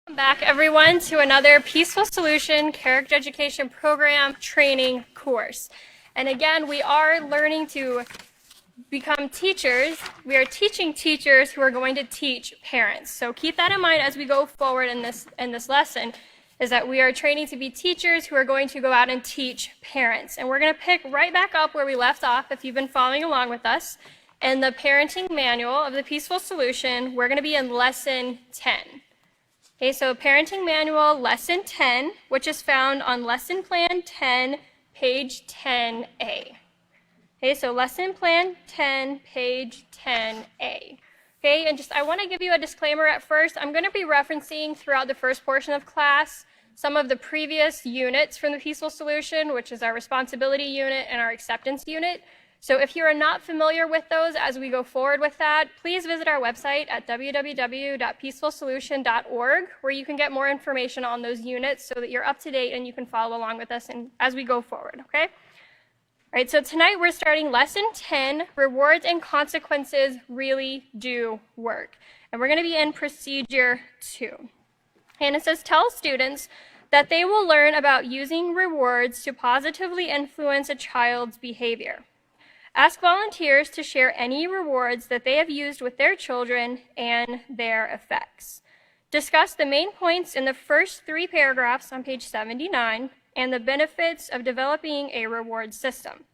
Welcome back, everyone, to another Peaceful Solution Character Education Program training course. And again, we are learning to become teachers. We are teaching teachers who are going to teach parents. So keep that in mind as we go forward in this lesson, is that we are training to be teachers who are going to go out and teach parents. And we're going to pick right back up where we left off if you've been following along with us. In the parenting manual of the Peaceful Solution, we're going to be in lesson 10. Okay, so parenting manual lesson 10, which is found on lesson plan 10, page 10A. Okay, so lesson plan 10, page 10A. Okay, and I want to give you a disclaimer at first. I'm going to be referencing throughout the first portion of class some of the previous units from the Peaceful Solution, which is our responsibility unit and our acceptance unit. So if you are not familiar with those as we go forward with that, please visit our website at www.peacefulsolution.org, where you can get more information on those units so that you're up to date and you can follow along with us as we go forward, okay? All right, so tonight we're starting lesson 10, Rewards and Consequences Really Do Work. And we're going to be in procedure 2. And it says, tell students that they will learn about using rewards to positively influence a child's behavior. Ask volunteers to share any rewards that they have used with their children and their effects. Discuss the main points in the first 3 paragraphs on page 79 and the benefits of developing a reward system.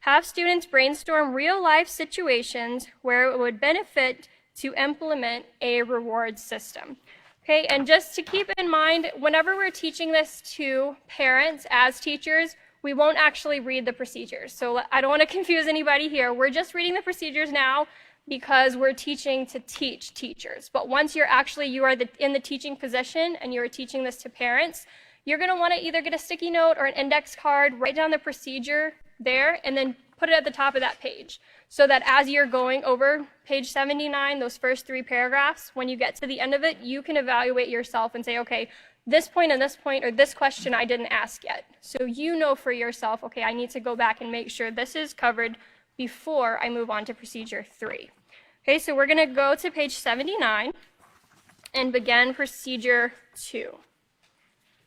Have students brainstorm real-life situations where it would benefit to implement a reward system. Okay, and just to keep in mind, whenever we're teaching this to parents as teachers, we won't actually read the procedures. So I don't want to confuse anybody here. We're just reading the procedures now because we're teaching to teach teachers. But once you are in the teaching position and you're teaching this to parents, you're going to want to either get a sticky note or an index card, write down the procedure there, and then put it at the top of that page. So that as you're going over page 79, those first 3 paragraphs, when you get to the end of it, you can evaluate yourself and say, okay, this point and this point, or this question I didn't ask yet. So you know for yourself, okay, I need to go back and make sure this is covered before I move on to procedure 3. Okay, so we're gonna go to page 79 and begin procedure 2.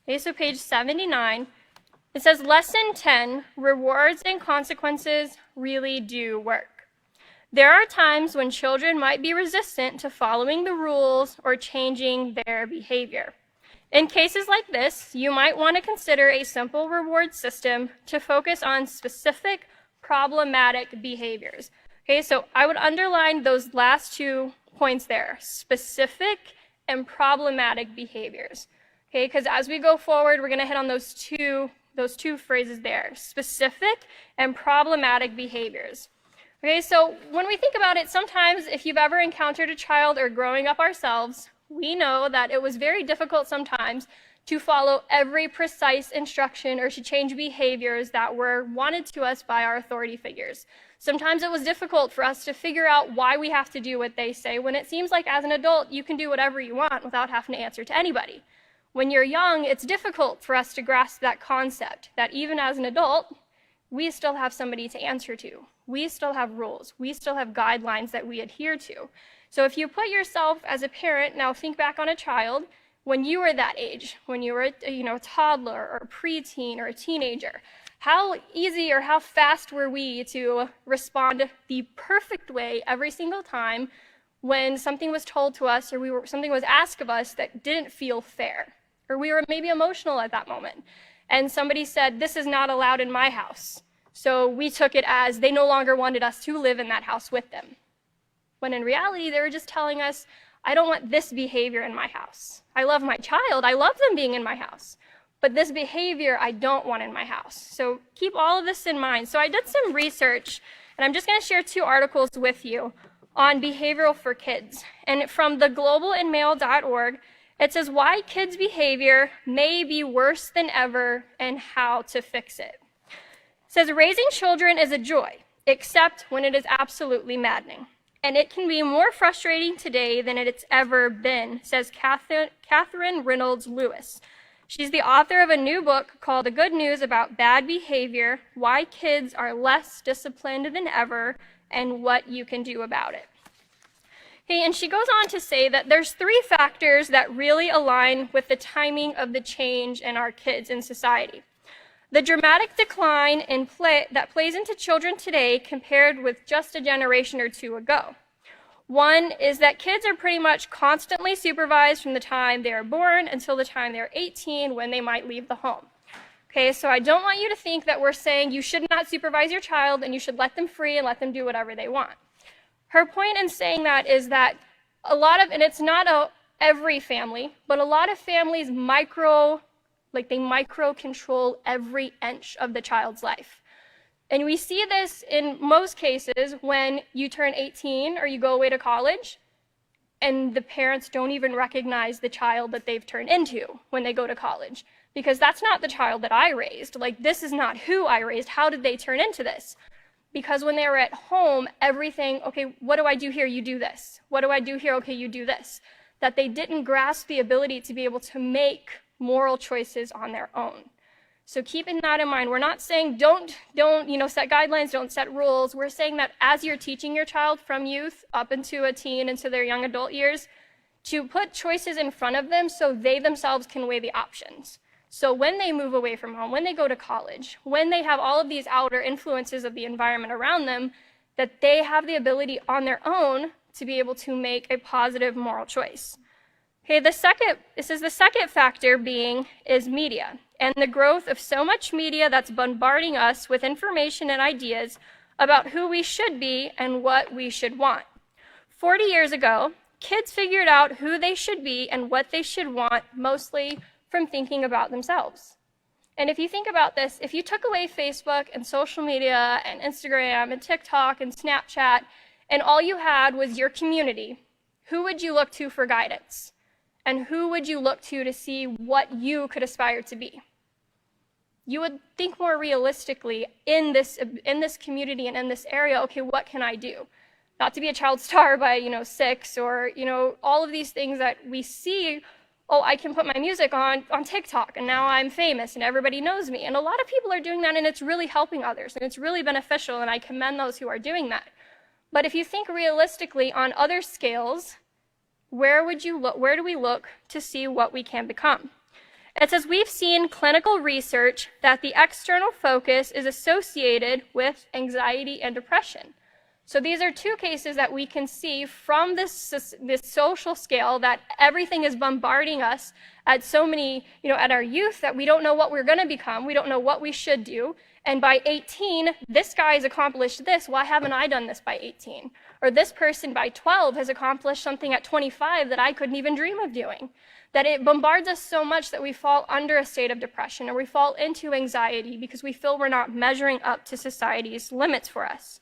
Okay, so page 79, it says lesson 10, rewards and consequences really do work. There are times when children might be resistant to following the rules or changing their behavior. In cases like this, you might want to consider a simple reward system to focus on specific problematic behaviors. Okay, so I would underline those last 2 points there, specific and problematic behaviors. Okay, because as we go forward, we're going to hit on those two phrases there, specific and problematic behaviors. Okay, so when we think about it, sometimes if you've ever encountered a child or growing up ourselves, we know that it was very difficult sometimes to follow every precise instruction or to change behaviors that were wanted to us by our authority figures. Sometimes it was difficult for us to figure out why we have to do what they say, when it seems like as an adult you can do whatever you want without having to answer to anybody. When you're young, it's difficult for us to grasp that concept, that even as an adult, we still have somebody to answer to. We still have rules. We still have guidelines that we adhere to. So if you put yourself as a parent, now think back on a child, when you were that age, when you were a toddler or a preteen or a teenager, how easy or how fast were we to respond the perfect way every single time when something was told to us or something was asked of us that didn't feel fair, or we were maybe emotional at that moment, and somebody said, this is not allowed in my house. So we took it as they no longer wanted us to live in that house with them. When in reality, they were just telling us, I don't want this behavior in my house. I love my child. I love them being in my house. But this behavior, I don't want in my house. So keep all of this in mind. So I did some research, and I'm just going to share 2 articles with you on behavioral for kids. And from theglobalandmail.org, it says why kids' behavior may be worse than ever and how to fix it. It says raising children is a joy, except when it is absolutely maddening. And it can be more frustrating today than it's ever been, says Catherine Reynolds Lewis. She's the author of a new book called The Good News About Bad Behavior, Why Kids Are Less Disciplined Than Ever, and What You Can Do About It. Okay, and she goes on to say that there's 3 factors that really align with the timing of the change in our kids in society. The dramatic decline in play that plays into children today compared with just a generation or 2 ago. One is that kids are pretty much constantly supervised from the time they are born until the time they're 18, when they might leave the home. Okay, so I don't want you to think that we're saying you should not supervise your child and you should let them free and let them do whatever they want. Her point in saying that is that and it's not every family, but a lot of families micro control every inch of the child's life. And we see this in most cases when you turn 18 or you go away to college and the parents don't even recognize the child that they've turned into when they go to college. Because that's not the child that I raised. Like, this is not who I raised. How did they turn into this? Because when they were at home, everything, okay, what do I do here? You do this. What do I do here? Okay, you do this. That they didn't grasp the ability to be able to make moral choices on their own. So keeping that in mind, we're not saying don't set guidelines, don't set rules. We're saying that as you're teaching your child from youth up into a teen, into their young adult years, to put choices in front of them so they themselves can weigh the options. So when they move away from home, when they go to college, when they have all of these outer influences of the environment around them, that they have the ability on their own to be able to make a positive moral choice. Okay, the second factor is media, and the growth of so much media that's bombarding us with information and ideas about who we should be and what we should want. 40 years ago, kids figured out who they should be and what they should want mostly from thinking about themselves. And if you think about this, if you took away Facebook and social media and Instagram and TikTok and Snapchat, and all you had was your community, who would you look to for guidance? And who would you look to see what you could aspire to be? You would think more realistically in this community and in this area, okay, what can I do? Not to be a child star by, 6 or, all of these things that we see. Oh, I can put my music on TikTok and now I'm famous and everybody knows me. And a lot of people are doing that and it's really helping others and it's really beneficial and I commend those who are doing that. But if you think realistically on other scales, where do we look to see what we can become? It says we've seen clinical research that the external focus is associated with anxiety and depression. So these are 2 cases that we can see from this social scale, that everything is bombarding us at so many, at our youth, that we don't know what we're going to become. We don't know what we should do. And by 18, this guy has accomplished this. Why haven't I done this by 18? Or this person by 12 has accomplished something at 25 that I couldn't even dream of doing. That it bombards us so much that we fall under a state of depression or we fall into anxiety because we feel we're not measuring up to society's limits for us.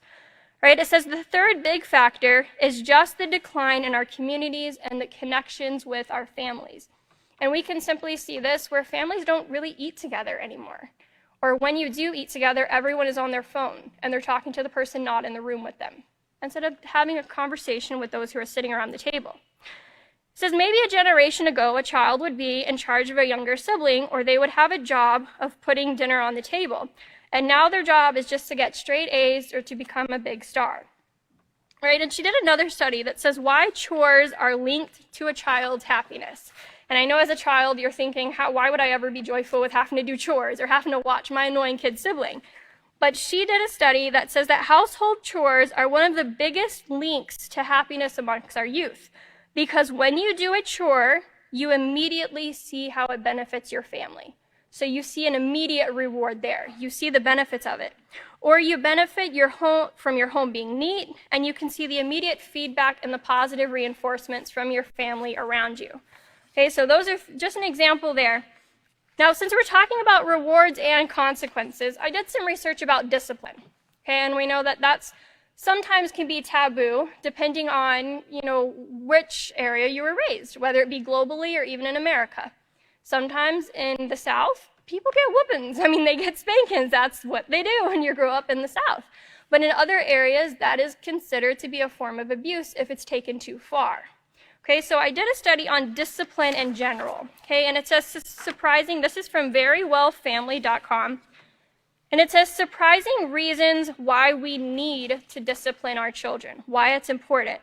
Right? It says the third big factor is just the decline in our communities and the connections with our families. And we can simply see this where families don't really eat together anymore. Or when you do eat together, everyone is on their phone and they're talking to the person not in the room with them, instead of having a conversation with those who are sitting around the table. It says maybe a generation ago, a child would be in charge of a younger sibling, or they would have a job of putting dinner on the table. And now their job is just to get straight A's or to become a big star. Right? And she did another study that says why chores are linked to a child's happiness. And I know as a child, you're thinking, why would I ever be joyful with having to do chores or having to watch my annoying kid sibling? But she did a study that says that household chores are one of the biggest links to happiness amongst our youth. Because when you do a chore, you immediately see how it benefits your family. So you see an immediate reward there. You see the benefits of it. Or you benefit from your home being neat, and you can see the immediate feedback and the positive reinforcements from your family around you. Okay, so those are just an example there. Now, since we're talking about rewards and consequences, I did some research about discipline. Okay, and we know that that's sometimes can be taboo depending on, which area you were raised, whether it be globally or even in America. Sometimes in the South, people get whoopings. They get spankings. That's what they do when you grow up in the South. But in other areas, that is considered to be a form of abuse if it's taken too far. Okay, so I did a study on discipline in general. Okay, and it says surprising, this is from verywellfamily.com. And it says surprising reasons why we need to discipline our children, why it's important.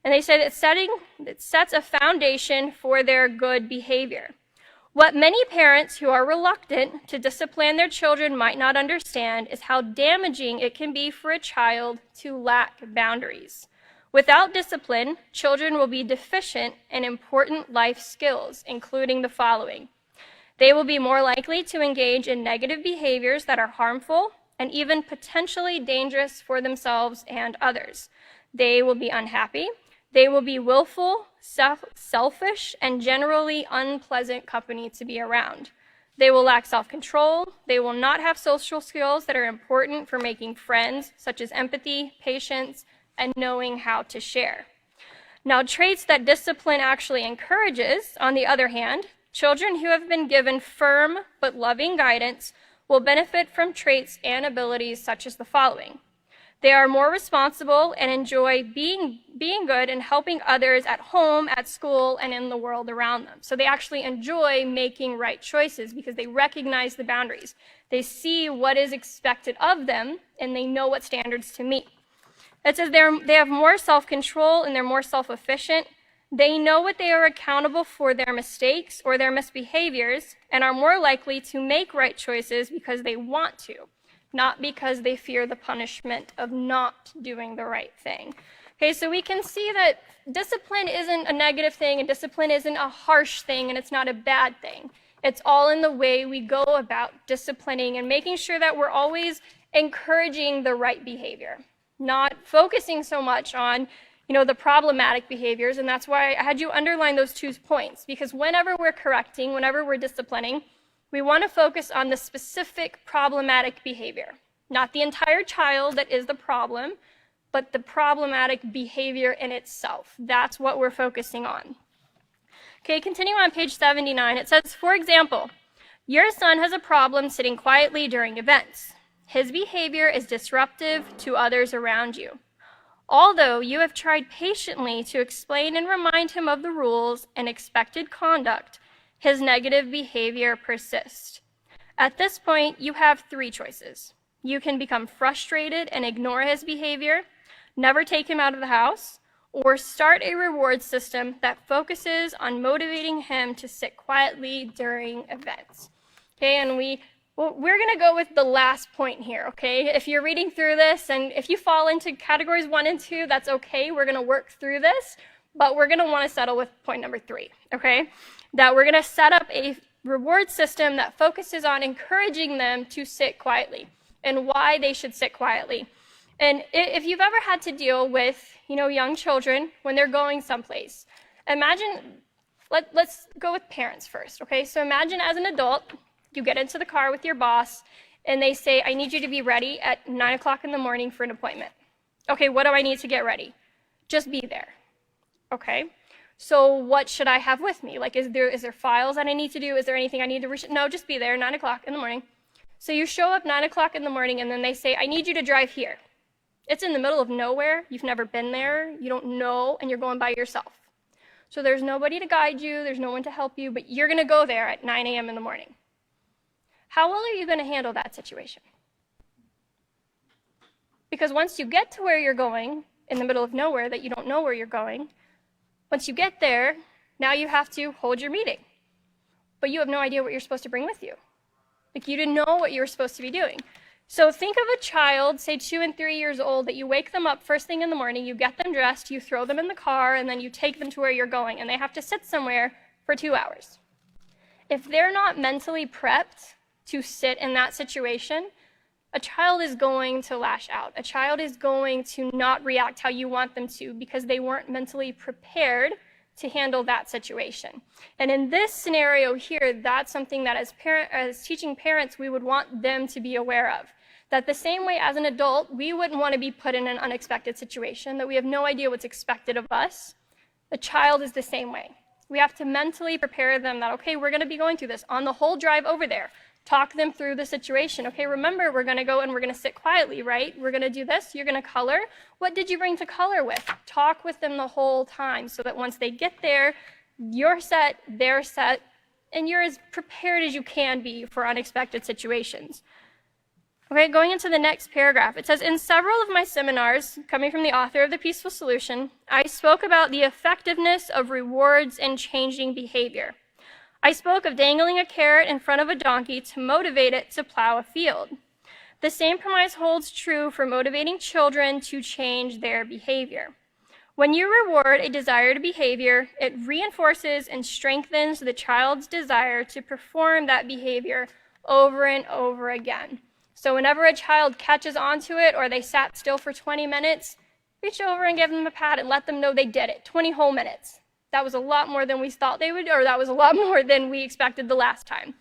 And they said it sets a foundation for their good behavior. What many parents who are reluctant to discipline their children might not understand is how damaging it can be for a child to lack boundaries. Without discipline, children will be deficient in important life skills, including the following. They will be more likely to engage in negative behaviors that are harmful and even potentially dangerous for themselves and others. They will be unhappy. They will be willful, selfish, and generally unpleasant company to be around. They will lack self-control. They will not have social skills that are important for making friends, such as empathy, patience, and knowing how to share. Now, traits that discipline actually encourages, on the other hand, children who have been given firm but loving guidance will benefit from traits and abilities such as the following. They are more responsible and enjoy being good and helping others at home, at school, and in the world around them. So they actually enjoy making right choices because they recognize the boundaries. They see what is expected of them, and they know what standards to meet. It says they have more self-control and they're more self-efficient. They know what they are accountable for their mistakes or their misbehaviors and are more likely to make right choices because they want to, not because they fear the punishment of not doing the right thing. Okay, so we can see that discipline isn't a negative thing and discipline isn't a harsh thing and it's not a bad thing. It's all in the way we go about disciplining and making sure that we're always encouraging the right behavior, not focusing so much on the problematic behaviors. And that's why I had you underline those 2 points, because whenever we're correcting, whenever we're disciplining, we want to focus on the specific problematic behavior, not the entire child that is the problem, but the problematic behavior in itself. That's what we're focusing on. Okay, continuing on page 79, it says, for example, your son has a problem sitting quietly during events. His behavior is disruptive to others around you. Although you have tried patiently to explain and remind him of the rules and expected conduct, his negative behavior persists. At this point, you have 3 choices. You can become frustrated and ignore his behavior, never take him out of the house, or start a reward system that focuses on motivating him to sit quietly during events. Okay, and we're going to go with the last point here, okay? If you're reading through this and if you fall into categories 1 and 2, that's okay. We're going to work through this, but we're going to want to settle with point number 3, okay? That we're going to set up a reward system that focuses on encouraging them to sit quietly and why they should sit quietly. And if you've ever had to deal with, young children when they're going someplace, imagine, let's go with parents first, okay? So imagine as an adult, you get into the car with your boss and they say, I need you to be ready at 9 o'clock in the morning for an appointment. Okay, what do I need to get ready? Just be there. Okay, so what should I have with me? Like, is there files that I need to do? Is there anything I need to No, just be there, 9 o'clock in the morning. So you show up 9 o'clock in the morning and then they say, I need you to drive here. It's in the middle of nowhere. You've never been there. You don't know, and you're going by yourself. So there's nobody to guide you. There's no one to help you, but you're going to go there at 9 a.m. in the morning. How well are you going to handle that situation? Because once you get to where you're going, in the middle of nowhere that you don't know where you're going, once you get there, now you have to hold your meeting. But you have no idea what you're supposed to bring with you. Like, you didn't know what you were supposed to be doing. So think of a child, say 2 and 3 years old, that you wake them up first thing in the morning, you get them dressed, you throw them in the car, and then you take them to where you're going, and they have to sit somewhere for 2 hours. If they're not mentally prepped to sit in that situation, a child is going to lash out. A child is going to not react how you want them to because they weren't mentally prepared to handle that situation. And in this scenario here, that's something that as teaching parents, we would want them to be aware of. That the same way as an adult, we wouldn't want to be put in an unexpected situation, that we have no idea what's expected of us. The child is the same way. We have to mentally prepare them that, okay, we're going to be going through this on the whole drive over there. Talk them through the situation. Okay, remember, we're going to go and we're going to sit quietly, right? We're going to do this. You're going to color. What did you bring to color with? Talk with them the whole time so that once they get there, you're set, they're set, and you're as prepared as you can be for unexpected situations. Okay, going into the next paragraph, it says, in several of my seminars, coming from the author of The Peaceful Solution, I spoke about the effectiveness of rewards in changing behavior. I spoke of dangling a carrot in front of a donkey to motivate it to plow a field. The same premise holds true for motivating children to change their behavior. When you reward a desired behavior, it reinforces and strengthens the child's desire to perform that behavior over and over again. So whenever a child catches onto it or they sat still for 20 minutes, reach over and give them a pat and let them know they did it, 20 whole minutes. That was a lot more than we thought they would, or that was a lot more than we expected the last time.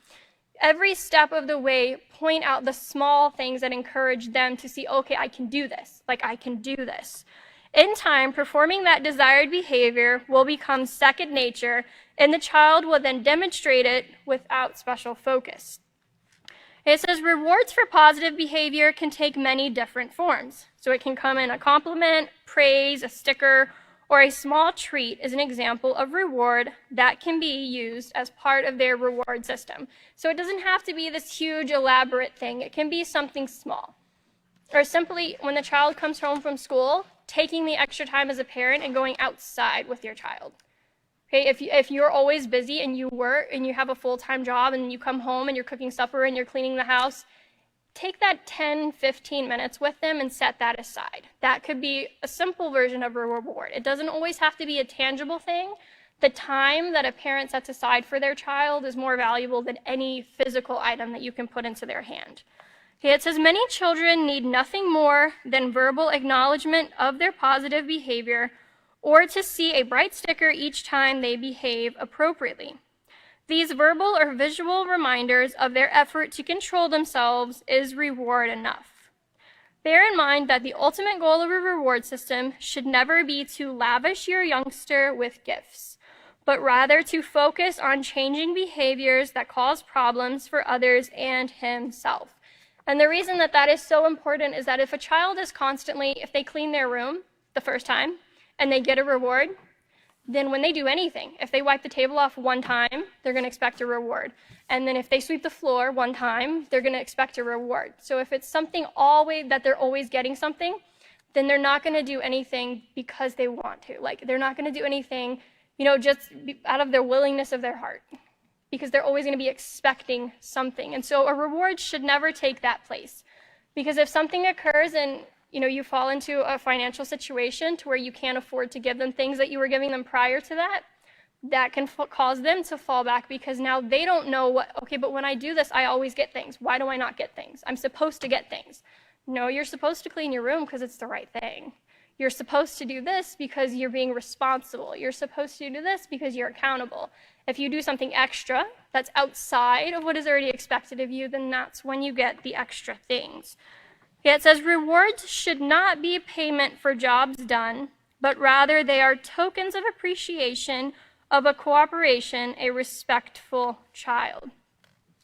Every step of the way, point out the small things that encourage them to see, okay, I can do this, like I can do this. In time, performing that desired behavior will become second nature, and the child will then demonstrate it without special focus. It says rewards for positive behavior can take many different forms. So it can come in a compliment, praise, a sticker, or a small treat is an example of reward that can be used as part of their reward system. So it doesn't have to be this huge, elaborate thing. It can be something small. Or simply, when the child comes home from school, taking the extra time as a parent and going outside with your child. Okay, if you're always busy and you work and you have a full-time job and you come home and you're cooking supper and you're cleaning the house, take that 10, 15 minutes with them and set that aside. That could be a simple version of a reward. It doesn't always have to be a tangible thing. The time that a parent sets aside for their child is more valuable than any physical item that you can put into their hand. Okay, it says many children need nothing more than verbal acknowledgement of their positive behavior or to see a bright sticker each time they behave appropriately. These verbal or visual reminders of their effort to control themselves is reward enough. Bear in mind that the ultimate goal of a reward system should never be to lavish your youngster with gifts, but rather to focus on changing behaviors that cause problems for others and himself. And the reason that that is so important is that if a child is constantly, if they clean their room the first time and they get a reward, then when they do anything, if they wipe the table off one time, they're going to expect a reward. And then if they sweep the floor one time, they're going to expect a reward. So if it's something always that they're always getting something, then they're not going to do anything because they want to. Like they're not going to do anything, just out of their willingness of their heart, because they're always going to be expecting something. And so a reward should never take that place. Because if something occurs and you fall into a financial situation to where you can't afford to give them things that you were giving them prior to that, that can cause them to fall back because now they don't know but when I do this, I always get things. Why do I not get things? I'm supposed to get things. No, you're supposed to clean your room because it's the right thing. You're supposed to do this because you're being responsible. You're supposed to do this because you're accountable. If you do something extra that's outside of what is already expected of you, then that's when you get the extra things. It says rewards should not be payment for jobs done, but rather they are tokens of appreciation of a cooperation, a respectful child.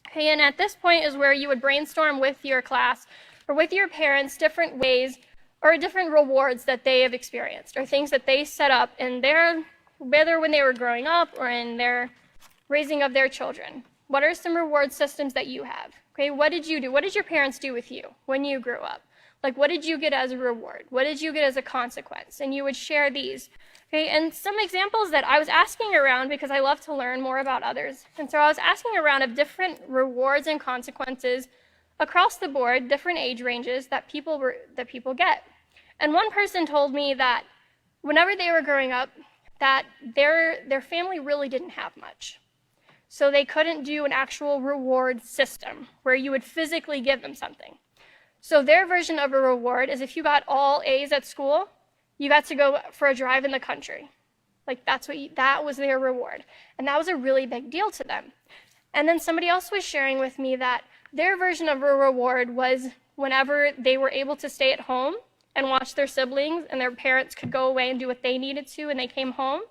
Okay, and at this point is where you would brainstorm with your class or with your parents different ways or different rewards that they have experienced or things that they set up in whether when they were growing up or in their raising of their children. What are some reward systems that you have? Okay, what did you do? What did your parents do with you when you grew up? Like, what did you get as a reward? What did you get as a consequence? And you would share these. Okay, and some examples that I was asking around because I love to learn more about others. And so I was asking around of different rewards and consequences across the board, different age ranges that people get. And one person told me that whenever they were growing up, that their family really didn't have much. So they couldn't do an actual reward system where you would physically give them something. So their version of a reward is if you got all A's at school, you got to go for a drive in the country. Like that was their reward. And that was a really big deal to them. And then somebody else was sharing with me that their version of a reward was whenever they were able to stay at home and watch their siblings and their parents could go away and do what they needed to and they came home.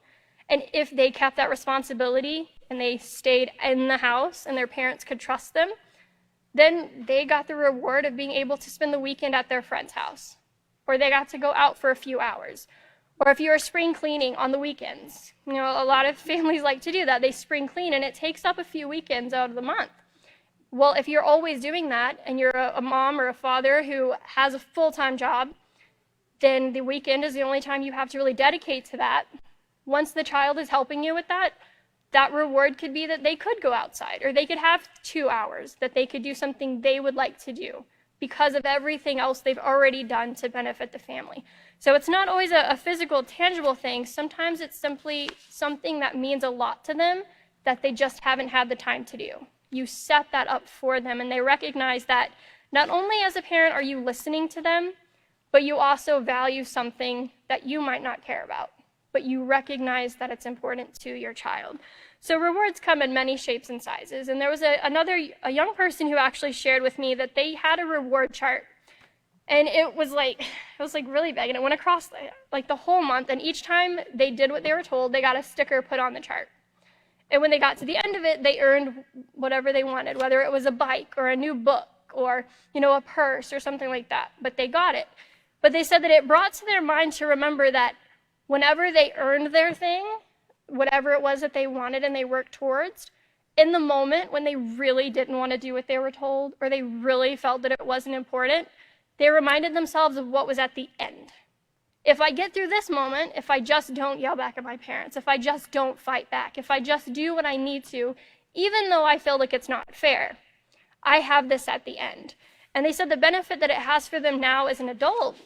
And if they kept that responsibility and they stayed in the house and their parents could trust them, then they got the reward of being able to spend the weekend at their friend's house. Or they got to go out for a few hours. Or if you're spring cleaning on the weekends, a lot of families like to do that. They spring clean and it takes up a few weekends out of the month. Well, if you're always doing that and you're a mom or a father who has a full-time job, then the weekend is the only time you have to really dedicate to that. Once the child is helping you with that, that reward could be that they could go outside, or they could have 2 hours, that they could do something they would like to do because of everything else they've already done to benefit the family. So it's not always a physical, tangible thing. Sometimes it's simply something that means a lot to them that they just haven't had the time to do. You set that up for them, and they recognize that not only as a parent are you listening to them, but you also value something that you might not care about, but you recognize that it's important to your child. So rewards come in many shapes and sizes. And there was a young person who actually shared with me that they had a reward chart, and it was like really big, and it went across like the whole month. And each time they did what they were told, they got a sticker put on the chart. And when they got to the end of it, they earned whatever they wanted, whether it was a bike or a new book or, a purse or something like that. But they got it. But they said that it brought to their mind to remember that whenever they earned their thing, whatever it was that they wanted and they worked towards, in the moment when they really didn't want to do what they were told, or they really felt that it wasn't important, they reminded themselves of what was at the end. If I get through this moment, if I just don't yell back at my parents, if I just don't fight back, if I just do what I need to, even though I feel like it's not fair, I have this at the end. And they said the benefit that it has for them now as an adult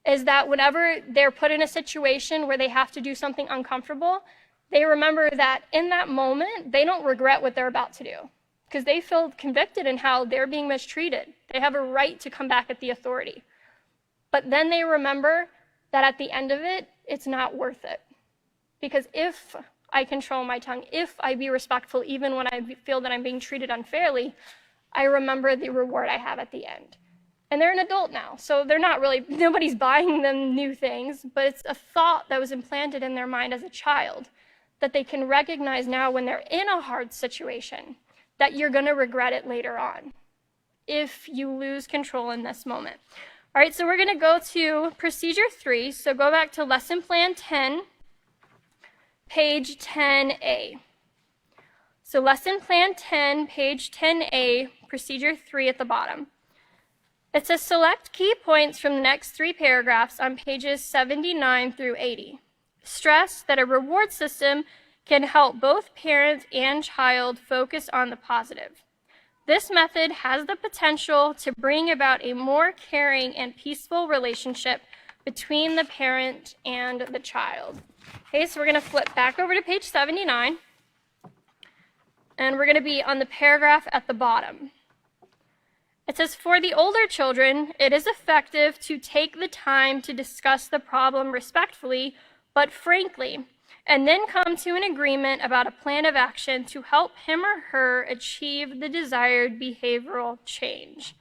is that whenever they're put in a situation where they have to do something uncomfortable, they remember that in that moment, they don't regret what they're about to do because they feel convicted in how they're being mistreated. They have a right to come back at the authority. But then they remember that at the end of it, it's not worth it. Because if I control my tongue, if I be respectful, even when I feel that I'm being treated unfairly, I remember the reward I have at the end. And they're an adult now, so nobody's buying them new things, but it's a thought that was implanted in their mind as a child that they can recognize now when they're in a hard situation, that you're gonna regret it later on if you lose control in this moment. All right, so we're gonna go to procedure 3. So go back to lesson plan 10, page 10A. So lesson plan 10, page 10A, procedure 3 at the bottom. It says select key points from the next 3 paragraphs on pages 79 through 80. Stress that a reward system can help both parent and child focus on the positive. This method has the potential to bring about a more caring and peaceful relationship between the parent and the child. Okay, so we're going to flip back over to page 79, and we're going to be on the paragraph at the bottom. It says, for the older children, it is effective to take the time to discuss the problem respectfully, but frankly, and then come to an agreement about a plan of action to help him or her achieve the desired behavioral change.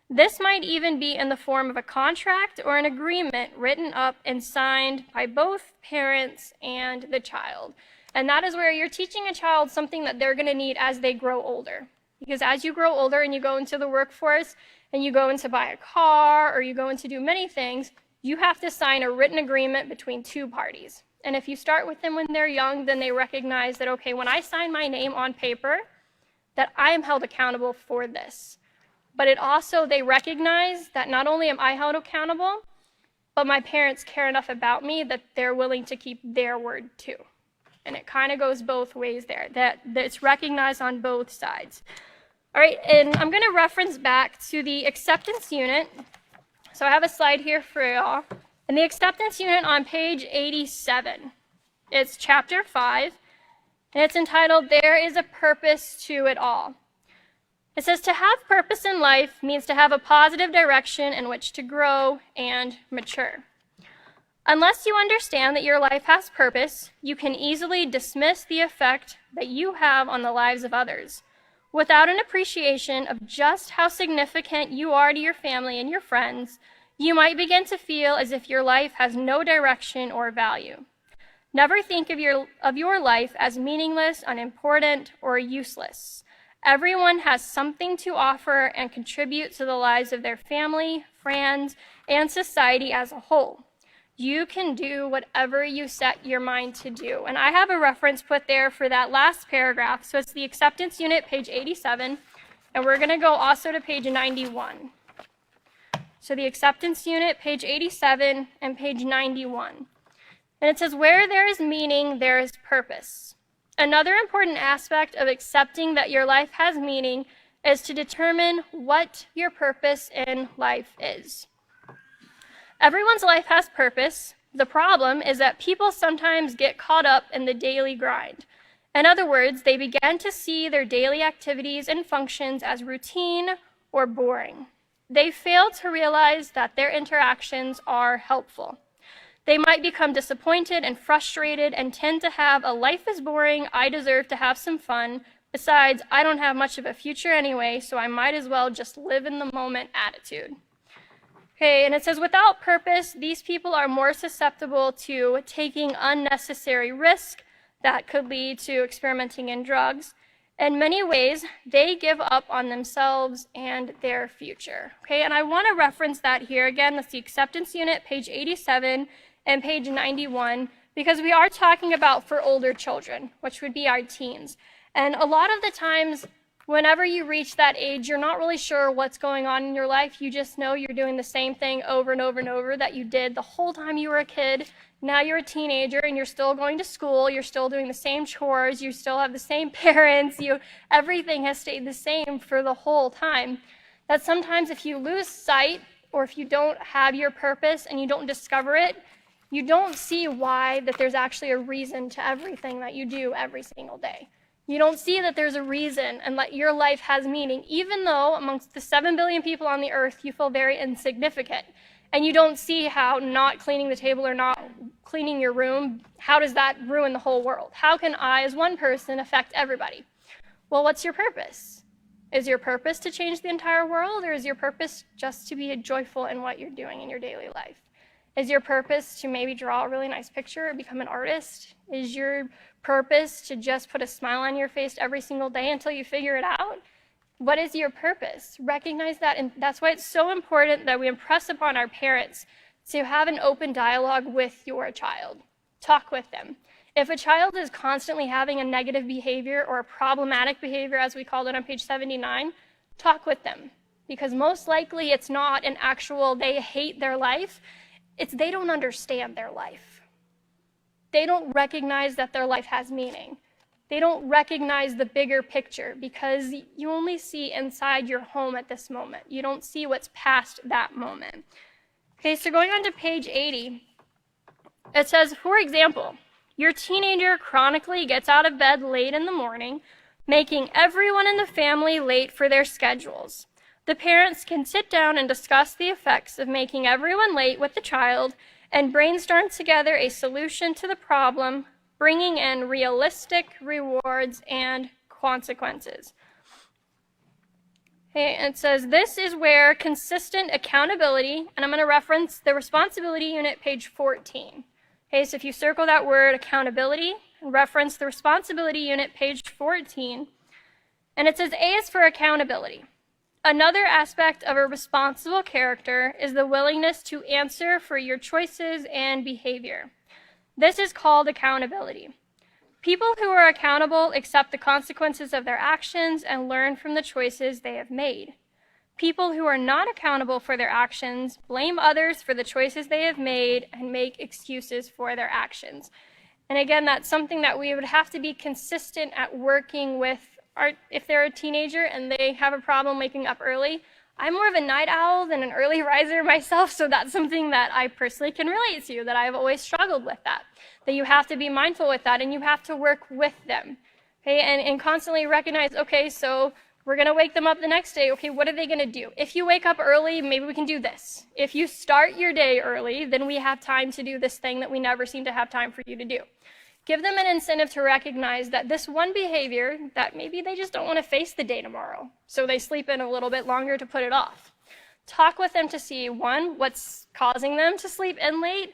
This might even be in the form of a contract or an agreement written up and signed by both parents and the child. And that is where you're teaching a child something that they're going to need as they grow older. Because as you grow older and you go into the workforce and you go in to buy a car or you go in to do many things, you have to sign a written agreement between 2 parties. And if you start with them when they're young, then they recognize that, okay, when I sign my name on paper, that I am held accountable for this. But it also, they recognize that not only am I held accountable, but my parents care enough about me that they're willing to keep their word too. And it kind of goes both ways there, that it's recognized on both sides. All right, and I'm going to reference back to the acceptance unit. So I have a slide here for y'all. And the acceptance unit on page 87, it's chapter 5, and it's entitled, There is a Purpose to It All. It says, to have purpose in life means to have a positive direction in which to grow and mature. Unless you understand that your life has purpose, you can easily dismiss the effect that you have on the lives of others. Without an appreciation of just how significant you are to your family and your friends, you might begin to feel as if your life has no direction or value. Never think of your life as meaningless, unimportant, or useless. Everyone has something to offer and contribute to the lives of their family, friends, and society as a whole. You can do whatever you set your mind to do. And I have a reference put there for that last paragraph. So it's the acceptance unit, page 87. And we're going to go also to page 91. So the acceptance unit, page 87 and page 91. And it says, where there is meaning, there is purpose. Another important aspect of accepting that your life has meaning is to determine what your purpose in life is. Everyone's life has purpose. The problem is that people sometimes get caught up in the daily grind. In other words, they begin to see their daily activities and functions as routine or boring. They fail to realize that their interactions are helpful. They might become disappointed and frustrated and tend to have a life is boring, I deserve to have some fun. Besides, I don't have much of a future anyway, so I might as well just live in the moment attitude. Okay, and it says without purpose, these people are more susceptible to taking unnecessary risk that could lead to experimenting in drugs. In many ways, they give up on themselves and their future. Okay, and I want to reference that here again. That's the acceptance unit, page 87 and page 91, because we are talking about for older children, which would be our teens. And a lot of the times, whenever you reach that age, you're not really sure what's going on in your life. You just know you're doing the same thing over and over and over that you did the whole time you were a kid. Now you're a teenager and you're still going to school. You're still doing the same chores. You still have the same parents. Everything has stayed the same for the whole time. That sometimes if you lose sight or if you don't have your purpose and you don't discover it, you don't see why that there's actually a reason to everything that you do every single day. You don't see that there's a reason and that your life has meaning, even though amongst the 7 billion people on the earth, you feel very insignificant. And you don't see how not cleaning the table or not cleaning your room, how does that ruin the whole world? How can I, as one person, affect everybody? Well, what's your purpose? Is your purpose to change the entire world, or is your purpose just to be joyful in what you're doing in your daily life? Is your purpose to maybe draw a really nice picture or become an artist? Is your purpose to just put a smile on your face every single day until you figure it out? What is your purpose? Recognize that, and that's why it's so important that we impress upon our parents to have an open dialogue with your child. Talk with them. If a child is constantly having a negative behavior or a problematic behavior, as we called it on page 79, talk with them. Because most likely it's not an actual they hate their life, it's they don't understand their life. They don't recognize that their life has meaning. They don't recognize the bigger picture because you only see inside your home at this moment. You don't see what's past that moment. Okay, so going on to page 80, it says, for example, your teenager chronically gets out of bed late in the morning, making everyone in the family late for their schedules. The parents can sit down and discuss the effects of making everyone late with the child and brainstorm together a solution to the problem, bringing in realistic rewards and consequences. Okay, and it says this is where consistent accountability, and I'm going to reference the responsibility unit, page 14. Okay, so if you circle that word accountability and reference the responsibility unit, page 14, and it says A is for accountability. Another aspect of a responsible character is the willingness to answer for your choices and behavior. This is called accountability. People who are accountable accept the consequences of their actions and learn from the choices they have made. People who are not accountable for their actions blame others for the choices they have made and make excuses for their actions. And again, that's something that we would have to be consistent at working with. If they're a teenager and they have a problem waking up early, I'm more of a night owl than an early riser myself, so that's something that I personally can relate to, that I've always struggled with that you have to be mindful with that and you have to work with them, okay, and constantly recognize, okay, so we're going to wake them up the next day, okay, what are they going to do? If you wake up early, maybe we can do this. If you start your day early, then we have time to do this thing that we never seem to have time for you to do. Give them an incentive to recognize that this one behavior, that maybe they just don't want to face the day tomorrow, so they sleep in a little bit longer to put it off. Talk with them to see, one, what's causing them to sleep in late,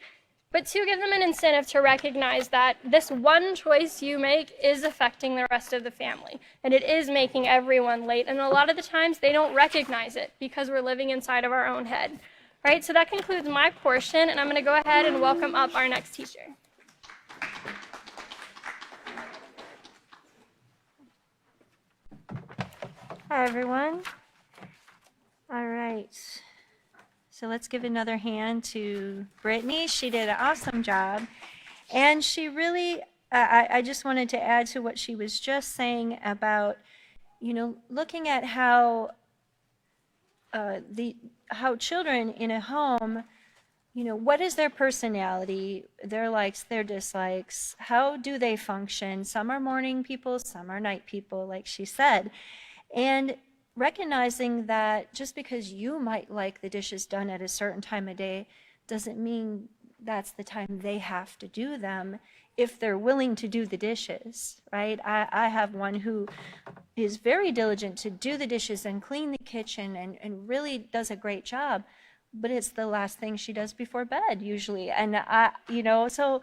but two, give them an incentive to recognize that this one choice you make is affecting the rest of the family, and it is making everyone late, and a lot of the times they don't recognize it because we're living inside of our own head. All right, so that concludes my portion, and I'm going to go ahead and welcome up our next teacher. Hi, everyone. All right. So let's give another hand to Brittany. She did an awesome job. And she really, I just wanted to add to what she was just saying about, looking at how how children in a home, what is their personality, their likes, their dislikes, how do they function? Some are morning people, some are night people, like she said. And recognizing that just because you might like the dishes done at a certain time of day doesn't mean that's the time they have to do them if they're willing to do the dishes, right? I have one who is very diligent to do the dishes and clean the kitchen and really does a great job, but it's the last thing she does before bed usually. And so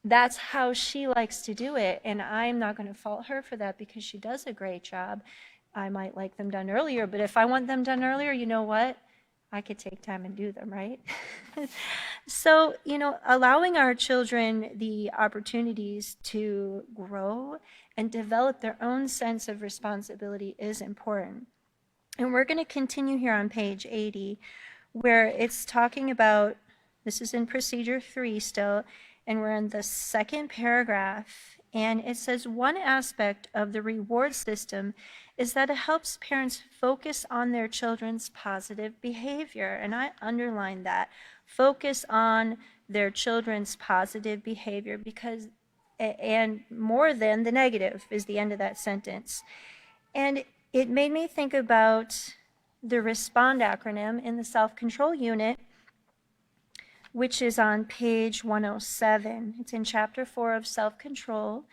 that's how she likes to do it, and I'm not going to fault her for that because she does a great job. I might like them done earlier, but if I want them done earlier, you know what? I could take time and do them, right? So, allowing our children the opportunities to grow and develop their own sense of responsibility is important. And we're going to continue here on page 80, where it's talking about, this is in procedure 3 still, and we're in the second paragraph, and it says one aspect of the reward system is that it helps parents focus on their children's positive behavior. And I underline that, focus on their children's positive behavior, because, and more than the negative is the end of that sentence. And it made me think about the RESPOND acronym in the self-control unit, which is on page 107. It's in chapter 4 of self-control,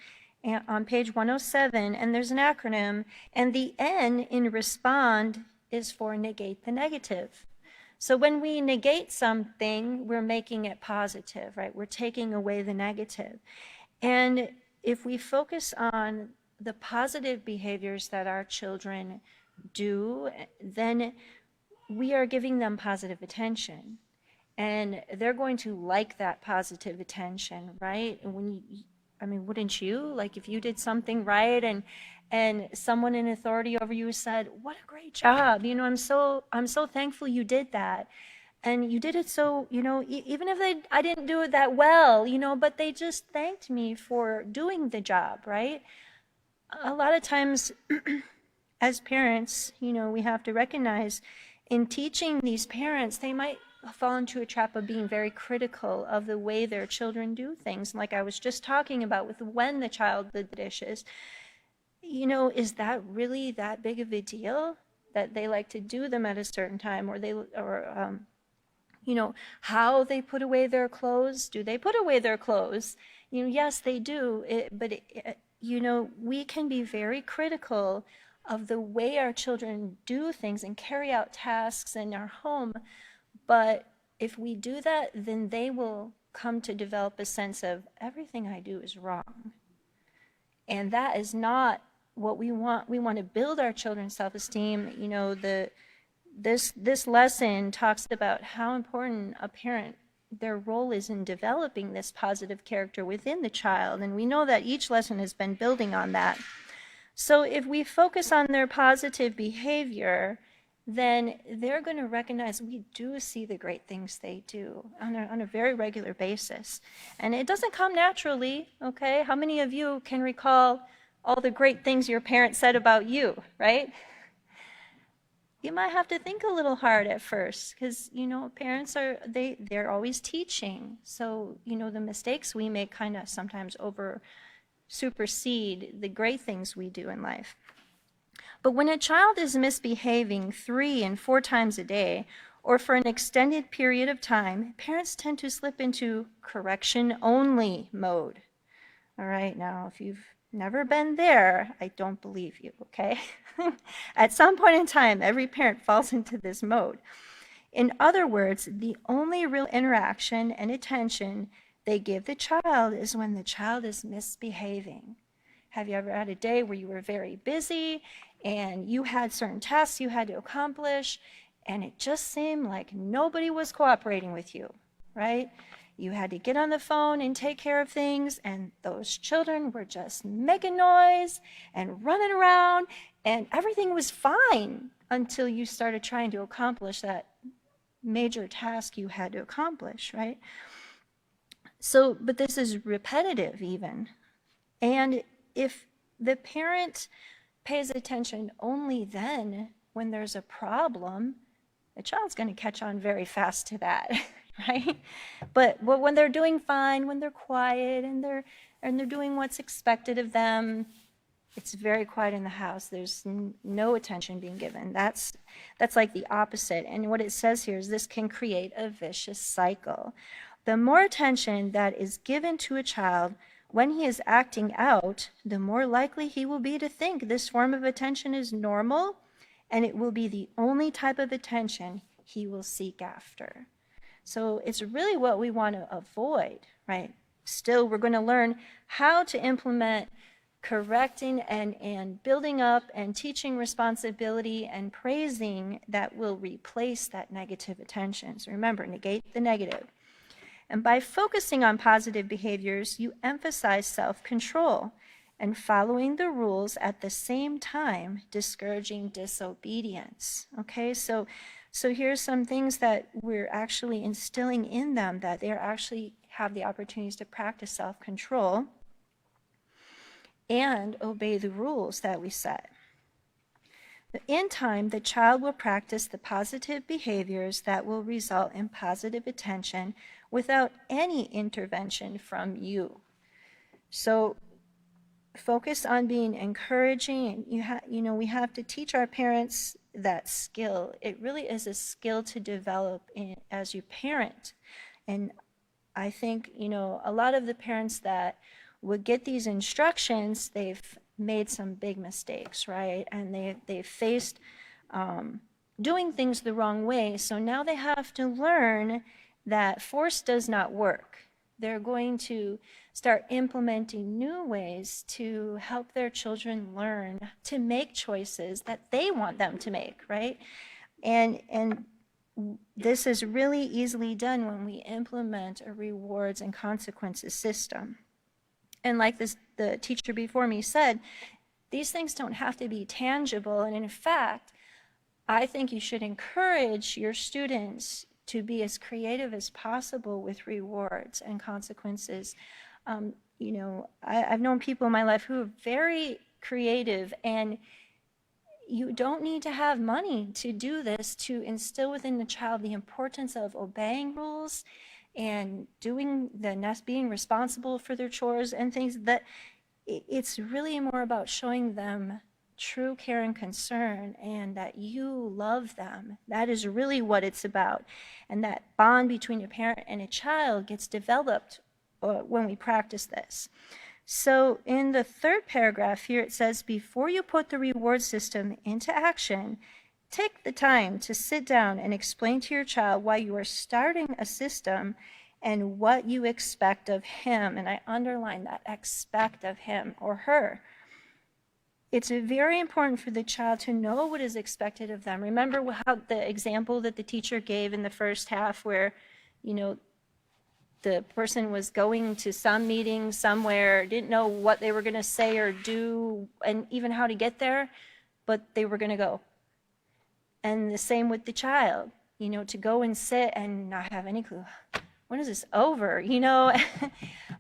and on page 107, and there's an acronym, and the N in RESPOND is for negate the negative. So when we negate something, we're making it positive, right? We're taking away the negative. And if we focus on the positive behaviors that our children do, then we are giving them positive attention. And they're going to like that positive attention, right? And wouldn't you? Like if you did something right and someone in authority over you said, "What a great job. I'm so thankful you did that." And you did it so, even if I didn't do it that well, but they just thanked me for doing the job, right? A lot of times as parents, we have to recognize in teaching these parents, they might fall into a trap of being very critical of the way their children do things. Like I was just talking about with when the child did the dishes, is that really that big of a deal that they like to do them at a certain time, or how they put away their clothes? Do they put away their clothes? Yes, they do. But we can be very critical of the way our children do things and carry out tasks in our home. But if we do that, then they will come to develop a sense of everything I do is wrong. And that is not what we want. We want to build our children's self-esteem. This lesson talks about how important a parent, their role is in developing this positive character within the child. And we know that each lesson has been building on that. So if we focus on their positive behavior, then they're going to recognize we do see the great things they do on a very regular basis. And it doesn't come naturally, okay? How many of you can recall all the great things your parents said about you, right? You might have to think a little hard at first because, parents they're always teaching. So, the mistakes we make kind of sometimes supersede the great things we do in life. But when a child is misbehaving 3 and 4 times a day, or for an extended period of time, parents tend to slip into correction-only mode. All right, now if you've never been there, I don't believe you, okay? At some point in time, every parent falls into this mode. In other words, the only real interaction and attention they give the child is when the child is misbehaving. Have you ever had a day where you were very busy and you had certain tasks you had to accomplish and it just seemed like nobody was cooperating with you, right? You had to get on the phone and take care of things, and those children were just making noise and running around, and everything was fine until you started trying to accomplish that major task you had to accomplish, right? So, but this is repetitive even. And if the parent pays attention only then when there's a problem, the child's going to catch on very fast to that, right? But when they're doing fine, when they're quiet and they're doing what's expected of them, it's very quiet in the house. There's no attention being given. That's like the opposite. And what it says here is this can create a vicious cycle. The more attention that is given to a child when he is acting out, the more likely he will be to think this form of attention is normal, and it will be the only type of attention he will seek after. So it's really what we want to avoid, right? Still, we're going to learn how to implement correcting and building up and teaching responsibility and praising that will replace that negative attention. So remember, negate the negative. And by focusing on positive behaviors, you emphasize self-control and following the rules at the same time, discouraging disobedience. Okay, so here's some things that we're actually instilling in them, that they actually have the opportunities to practice self-control and obey the rules that we set. In time, the child will practice the positive behaviors that will result in positive attention without any intervention from you. So focus on being encouraging. We have to teach our parents that skill. It really is a skill to develop as you parent. And I think, a lot of the parents that would get these instructions, they've made some big mistakes, right? And they've faced doing things the wrong way. So now they have to learn that force does not work. They're going to start implementing new ways to help their children learn to make choices that they want them to make, right? And this is really easily done when we implement a rewards and consequences system. And like the teacher before me said, these things don't have to be tangible. And in fact, I think you should encourage your students to be as creative as possible with rewards and consequences. I've known people in my life who are very creative, and you don't need to have money to do this, to instill within the child the importance of obeying rules and being responsible for their chores and things. That it's really more about showing them true care and concern, and that you love them. That is really what it's about. And that bond between a parent and a child gets developed when we practice this. So in the third paragraph here, it says, before you put the reward system into action, take the time to sit down and explain to your child why you are starting a system and what you expect of him. And I underline that, expect of him or her. It's very important for the child to know what is expected of them. Remember how the example that the teacher gave in the first half where, the person was going to some meeting somewhere, didn't know what they were going to say or do, and even how to get there, but they were going to go. And the same with the child, to go and sit and not have any clue. When is this over?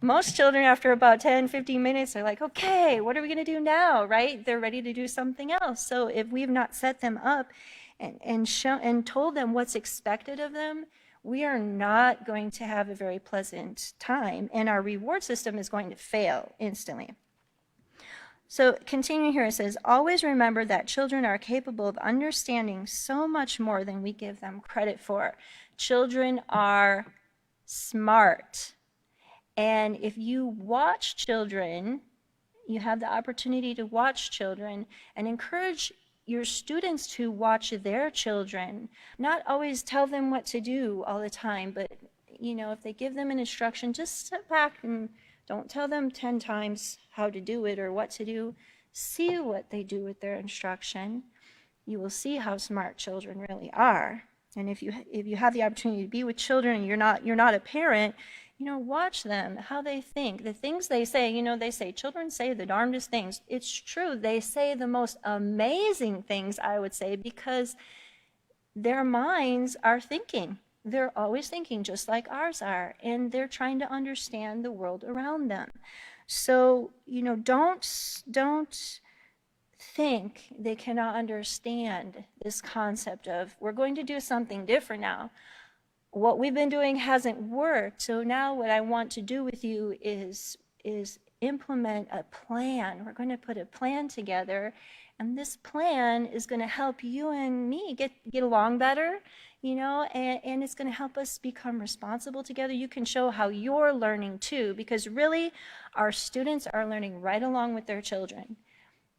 Most children after about 10, 15 minutes are like, okay, what are we going to do now, right? They're ready to do something else. So if we've not set them up and told them what's expected of them, we are not going to have a very pleasant time, and our reward system is going to fail instantly. So continuing here, it says, always remember that children are capable of understanding so much more than we give them credit for. Children are smart. And if you watch children, you have the opportunity to watch children and encourage your students to watch their children. Not always tell them what to do all the time, but if they give them an instruction, just sit back and don't tell them 10 times how to do it or what to do. See what they do with their instruction. You will see how smart children really are. And if you have the opportunity to be with children and you're not a parent, watch them, how they think, the things they say. They say children say the darndest things. It's true. They say the most amazing things, I would say, because their minds are thinking. They're always thinking just like ours are, and they're trying to understand the world around them. So, don't think they cannot understand this concept of, we're going to do something different now. What we've been doing hasn't worked, so now what I want to do with you is implement a plan. We're going to put a plan together, and this plan is going to help you and me get along better, and it's going to help us become responsible together. You can show how you're learning too, because really our students are learning right along with their children.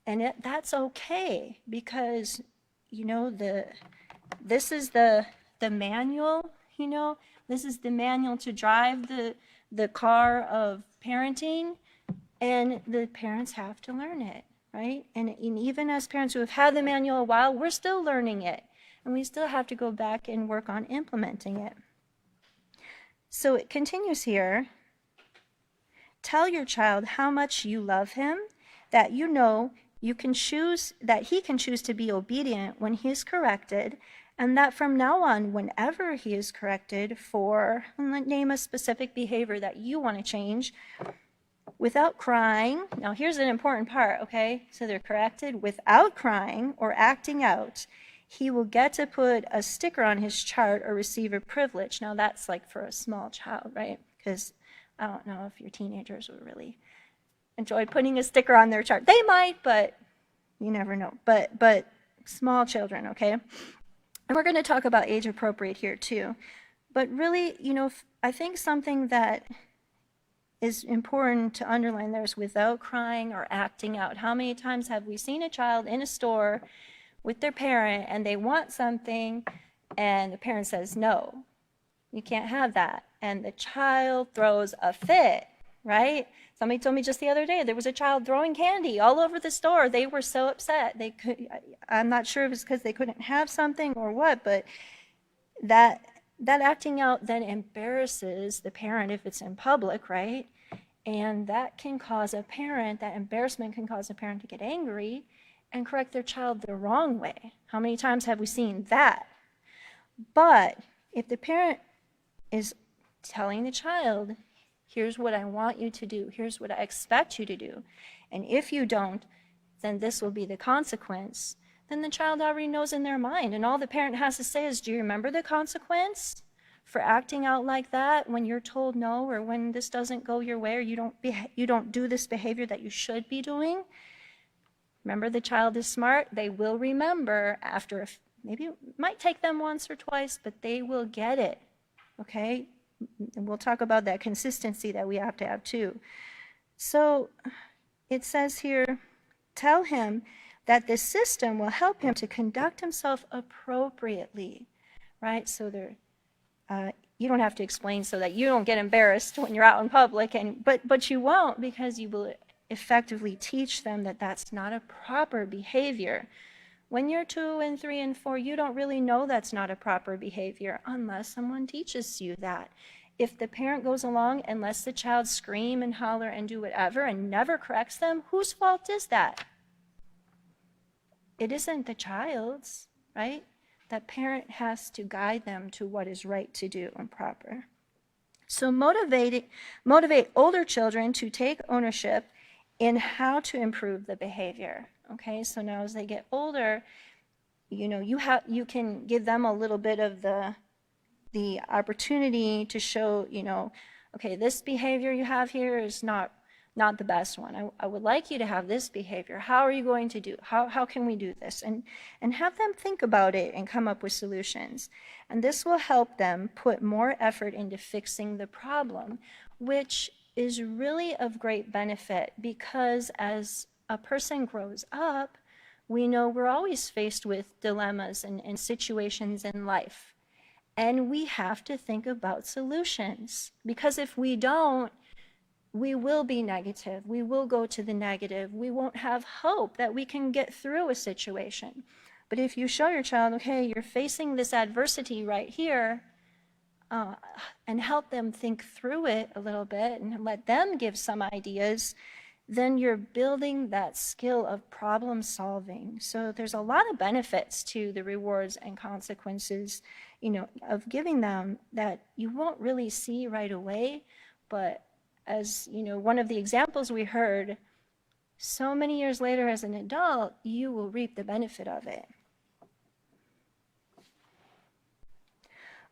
And that's okay, because this is the manual. This is the manual to drive the car of parenting, and the parents have to learn it, right? And even as parents who have had the manual a while, we're still learning it, and we still have to go back and work on implementing it. So it continues here. Tell your child how much you love him, that you can choose, that he can choose to be obedient when he is corrected, and that from now on, whenever he is corrected for, name a specific behavior that you want to change, without crying. Now here's an important part, okay? So they're corrected without crying or acting out. He will get to put a sticker on his chart or receive a privilege. Now that's like for a small child, right? Because I don't know if your teenagers would really enjoy putting a sticker on their chart. They might, but you never know. But small children, okay? And we're going to talk about age appropriate here too. But really, I think something that is important to underline there is without crying or acting out. How many times have we seen a child in a store with their parent and they want something and the parent says, no, you can't have that. And the child throws a fit, right? Somebody told me just the other day there was a child throwing candy all over the store. They were so upset. I'm not sure if it was because they couldn't have something or what, but that acting out then embarrasses the parent if it's in public, right? And that embarrassment can cause a parent to get angry and correct their child the wrong way. How many times have we seen that? But if the parent is telling the child, here's what I want you to do, here's what I expect you to do, and if you don't, then this will be the consequence, then the child already knows in their mind, and all the parent has to say is, do you remember the consequence for acting out like that when you're told no, or when this doesn't go your way, or you don't do this behavior that you should be doing? Remember, the child is smart. They will remember after, maybe it might take them once or twice, but they will get it, okay? And we'll talk about that consistency that we have to have too. So it says here, tell him that the system will help him to conduct himself appropriately, right? So you don't have to explain so that you don't get embarrassed when you're out in public, but you won't, because you will effectively teach them that that's not a proper behavior. When you're 2 and 3 and 4, you don't really know that's not a proper behavior unless someone teaches you that. If the parent goes along and lets the child scream and holler and do whatever and never corrects them, whose fault is that? It isn't the child's, right? That parent has to guide them to what is right to do and proper. So motivate older children to take ownership in how to improve the behavior. Okay, so now as they get older, you can give them a little bit of the opportunity to show, okay, this behavior you have here is not the best one. I would like you to have this behavior. How are you going to do? How can we do this? And have them think about it and come up with solutions. And this will help them put more effort into fixing the problem, which is really of great benefit, because as a person grows up, we know we're always faced with dilemmas and situations in life. And we have to think about solutions, because if we don't, we will be negative. We will go to the negative. We won't have hope that we can get through a situation. But if you show your child, okay, you're facing this adversity right here, and help them think through it a little bit and let them give some ideas, then you're building that skill of problem solving. So there's a lot of benefits to the rewards and consequences, of giving them that you won't really see right away. But as one of the examples we heard, so many years later as an adult, you will reap the benefit of it.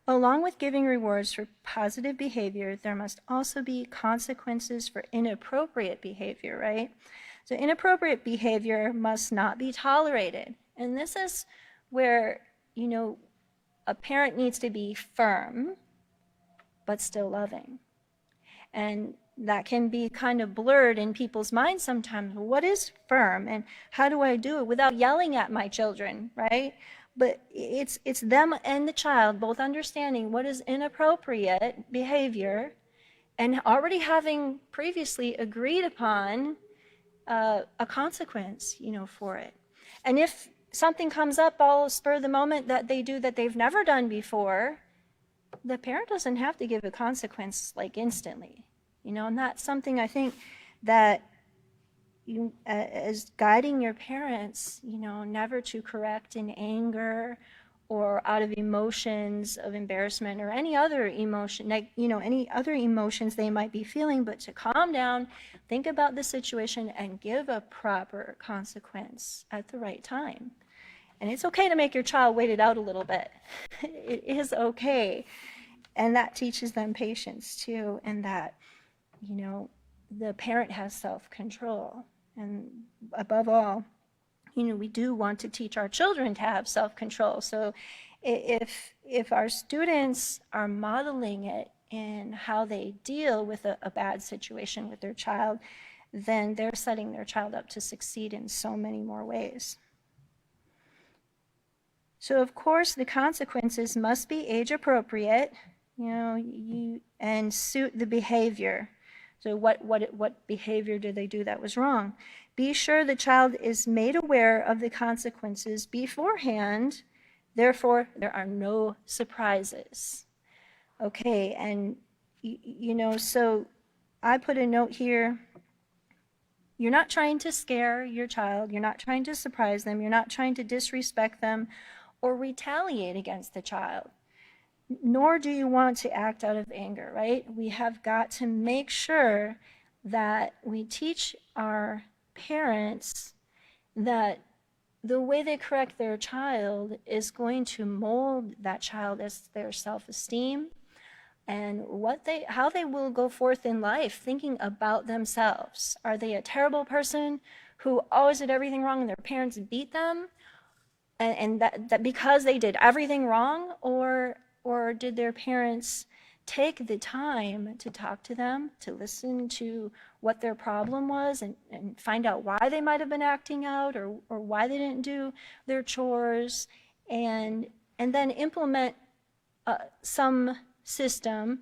Along with giving rewards for positive behavior, there must also be consequences for inappropriate behavior, right? So inappropriate behavior must not be tolerated. And this is where, a parent needs to be firm, but still loving. And that can be kind of blurred in people's minds sometimes. What is firm, and how do I do it without yelling at my children, right? But it's them and the child both understanding what is inappropriate behavior and already having previously agreed upon a consequence, for it. And if something comes up all spur of the moment that they do that they've never done before, the parent doesn't have to give a consequence like instantly, and that's something I think that you, as guiding your parents, never to correct in anger or out of emotions of embarrassment or any other emotion, any other emotions they might be feeling, but to calm down, think about the situation, and give a proper consequence at the right time. And it's okay to make your child wait it out a little bit. It is okay. And that teaches them patience too, and that, the parent has self-control. And above all, we do want to teach our children to have self-control. So if our students are modeling it in how they deal with a bad situation with their child, then they're setting their child up to succeed in so many more ways. So of course, the consequences must be age appropriate, and suit the behavior. So what behavior did they do that was wrong? Be sure the child is made aware of the consequences beforehand. Therefore, there are no surprises. Okay, and so I put a note here. You're not trying to scare your child. You're not trying to surprise them. You're not trying to disrespect them or retaliate against the child. Nor do you want to act out of anger, right? We have got to make sure that we teach our parents that the way they correct their child is going to mold that child as their self-esteem and how they will go forth in life thinking about themselves. Are they a terrible person who always did everything wrong and their parents beat them? And that because they did everything wrong, or did their parents take the time to talk to them, to listen to what their problem was, and find out why they might have been acting out, or why they didn't do their chores, and then implement some system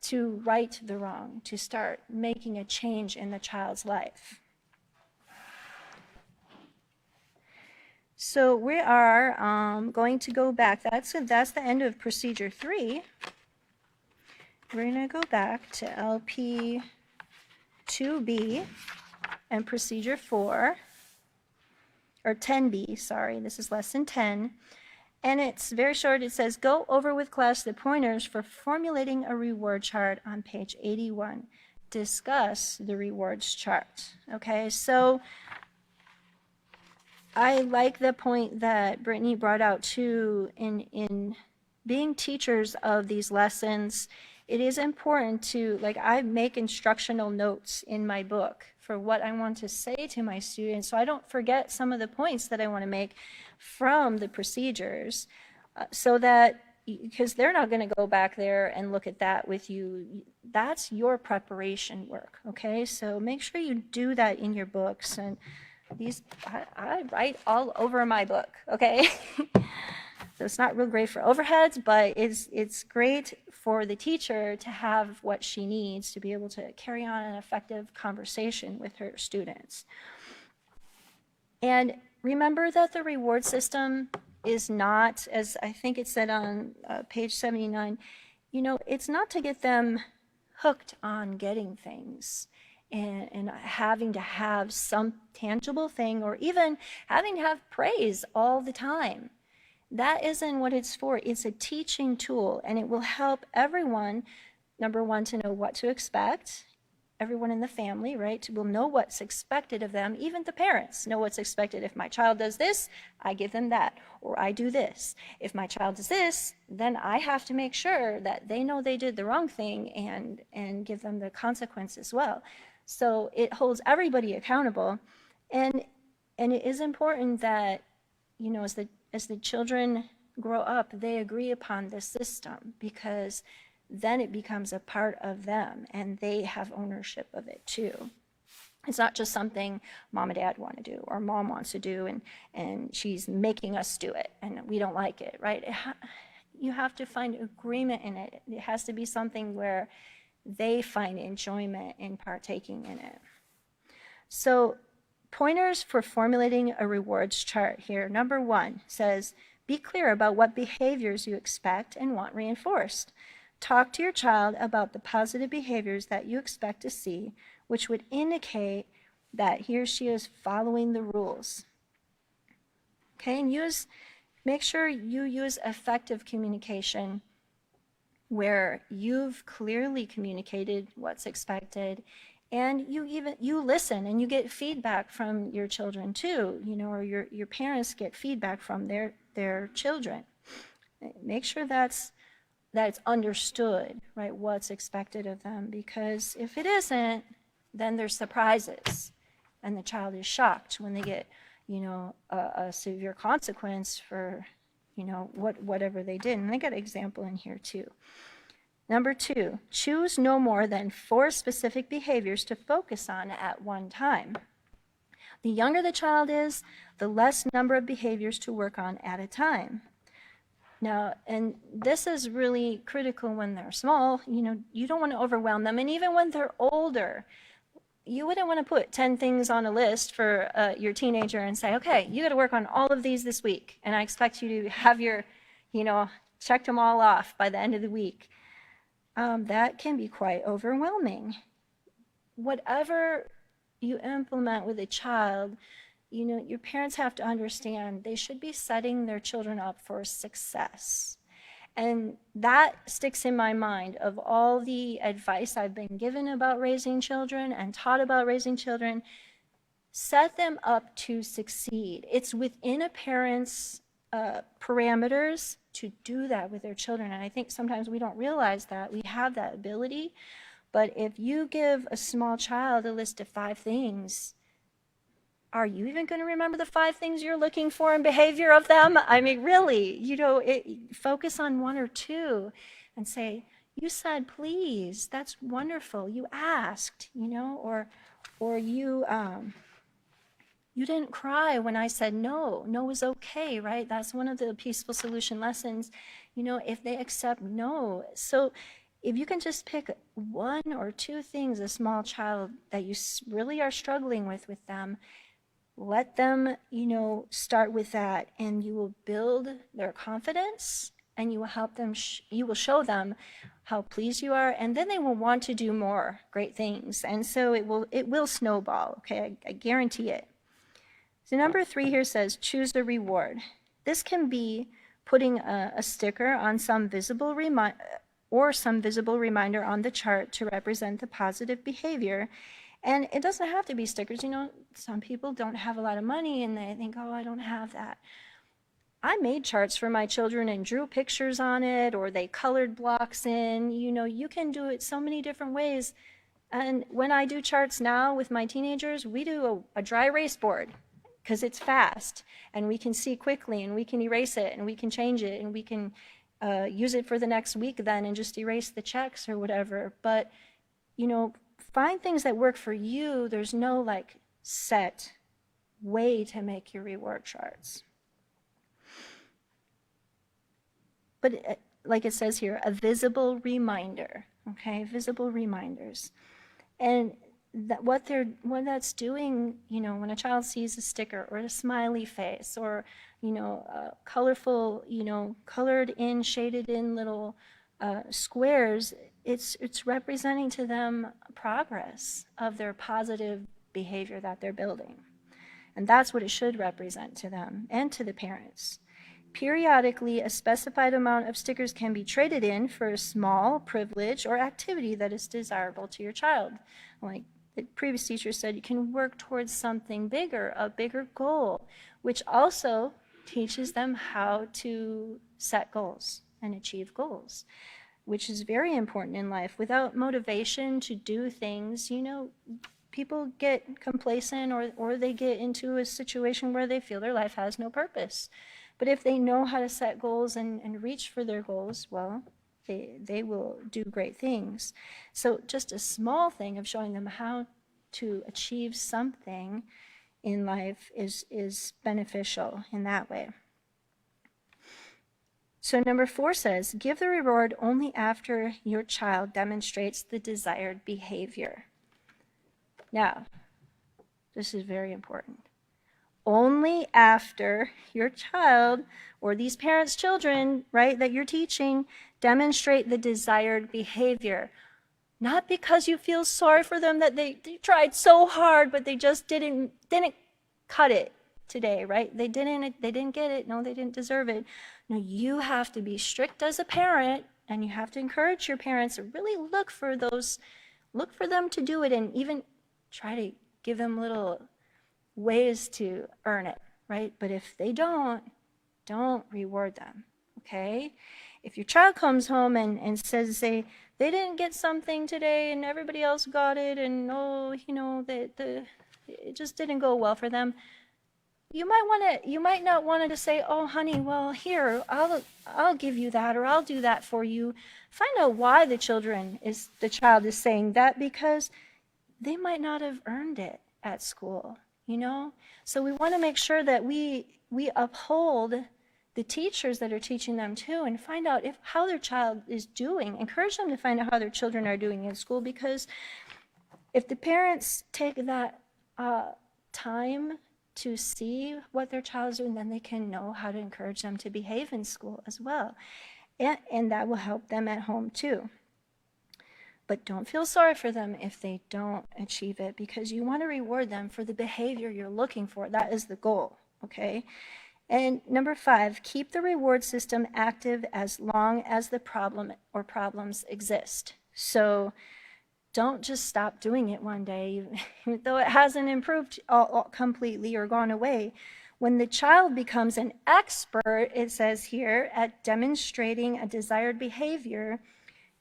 to right the wrong, to start making a change in the child's life. So we are going to go back. That's the end of procedure 3. We're going to go back to LP 2B and procedure 4, or 10B, sorry, this is lesson 10. And it's very short. It says, go over with class the pointers for formulating a reward chart on page 81. Discuss the rewards chart. Okay, so I like the point that Brittany brought out too in being teachers of these lessons. It is important to, I make instructional notes in my book for what I want to say to my students, so I don't forget some of the points that I want to make from the procedures, so that, because they're not going to go back there and look at that with you. That's your preparation work, okay? So make sure you do that in your books. And these, I write all over my book, okay? So it's not real great for overheads, but it's great for the teacher to have what she needs to be able to carry on an effective conversation with her students. And remember that the reward system is not, as I think it said on page 79, it's not to get them hooked on getting things and having to have some tangible thing, or even having to have praise all the time. That isn't what it's for. It's a teaching tool, and it will help everyone, number one, to know what to expect. Everyone in the family, right, will know what's expected of them. Even the parents know what's expected. If my child does this, I give them that, or I do this. If my child does this, then I have to make sure that they know they did the wrong thing and give them the consequence as well. So it holds everybody accountable, and it is important that, as the children grow up, they agree upon this system, because then it becomes a part of them and they have ownership of it too. It's not just something mom and dad want to do, or mom wants to do, and she's making us do it and we don't like it, right? You have to find agreement in it. It has to be something where they find enjoyment in partaking in it. So pointers for formulating a rewards chart here. Number 1 says, be clear about what behaviors you expect and want reinforced. Talk to your child about the positive behaviors that you expect to see, which would indicate that he or she is following the rules. Okay, and make sure you use effective communication where you've clearly communicated what's expected, and you listen and you get feedback from your children too, or your parents get feedback from their children. Make sure that's understood, right, what's expected of them, because if it isn't, then there's surprises, and the child is shocked when they get, a severe consequence for, whatever they did. And I got an example in here too. Number 2, choose no more than 4 specific behaviors to focus on at one time. The younger the child is, the less number of behaviors to work on at a time. Now, and this is really critical when they're small. You don't want to overwhelm them. And even when they're older, you wouldn't want to put 10 things on a list for your teenager and say, okay, you got to work on all of these this week, and I expect you to have your, checked them all off by the end of the week. That can be quite overwhelming. Whatever you implement with a child, your parents have to understand they should be setting their children up for success. And that sticks in my mind of all the advice I've been given about raising children and taught about raising children. Set them up to succeed. It's within a parent's parameters to do that with their children. And I think sometimes we don't realize that we have that ability. But if you give a small child a list of 5 things, are you even going to remember the 5 things you're looking for in behavior of them? I mean, really, focus on 1 or 2 and say, you said please, that's wonderful, you asked, or you didn't cry when I said no. No is okay, right? That's one of the peaceful solution lessons, if they accept no. So if you can just pick 1 or 2 things, a small child, that you really are struggling with them, let them, start with that, and you will build their confidence, and you will help them, you will show them how pleased you are, and then they will want to do more great things. And so it will snowball, okay? I guarantee it. So number 3 here says, choose a reward. This can be putting a sticker on some visible reminder on the chart to represent the positive behavior. And it doesn't have to be stickers. Some people don't have a lot of money and they think, oh, I don't have that. I made charts for my children and drew pictures on it, or they colored blocks in. You can do it so many different ways. And when I do charts now with my teenagers, we do a dry erase board, because it's fast and we can see quickly and we can erase it and we can change it and we can use it for the next week then and just erase the checks or whatever. But, find things that work for you. There's no set way to make your reward charts. But like it says here, a visible reminder, okay? Visible reminders. And what that's doing, when a child sees a sticker or a smiley face or, colorful, colored in, shaded in little squares, it's representing to them progress of their positive behavior that they're building. And that's what it should represent to them and to the parents. Periodically, a specified amount of stickers can be traded in for a small privilege or activity that is desirable to your child. Like the previous teacher said, you can work towards something bigger, a bigger goal, which also teaches them how to set goals and achieve goals, which is very important in life. Without motivation to do things, people get complacent or they get into a situation where they feel their life has no purpose. But if they know how to set goals and reach for their goals, well, they will do great things. So just a small thing of showing them how to achieve something in life is beneficial in that way. So number 4 says, give the reward only after your child demonstrates the desired behavior. Now, this is very important. Only after your child or these parents' children, right, that you're teaching, demonstrate the desired behavior. Not because you feel sorry for them that they tried so hard, but they just didn't cut it today, right? They didn't get it. No, they didn't deserve it. No, you have to be strict as a parent, and you have to encourage your parents to really look for them to do it, and even try to give them little ways to earn it, right? But if they don't reward them, okay? If your child comes home and says they didn't get something today and everybody else got it, and it just didn't go well for them, you might not want to say, oh honey, well here, I'll give you that, or I'll do that for you. Find out why the child is saying that, because they might not have earned it at school, So we want to make sure that we uphold the teachers that are teaching them too, and find out how their child is doing. Encourage them to find out how their children are doing in school, because if the parents take that time to see what their child is doing, then they can know how to encourage them to behave in school as well. And that will help them at home too. But don't feel sorry for them if they don't achieve it, because you want to reward them for the behavior you're looking for. That is the goal, okay? And number 5, keep the reward system active as long as the problem or problems exist. So don't just stop doing it one day, even though it hasn't improved completely or gone away. When the child becomes an expert, it says here, at demonstrating a desired behavior,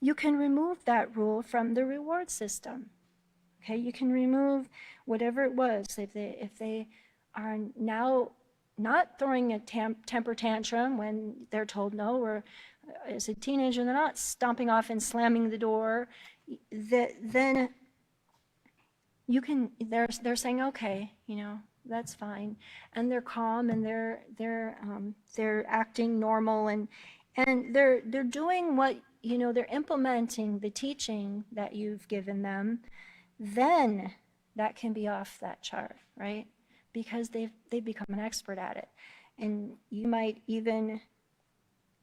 you can remove that rule from the reward system. Okay, you can remove whatever it was. If they are now not throwing a temper tantrum when they're told no, or as a teenager they're not stomping off and slamming the door, then they're saying, okay, that's fine, and they're calm, and they're acting normal, and they're doing what they're implementing the teaching that you've given them. Then that can be off that chart, right? Because they've become an expert at it. And you might even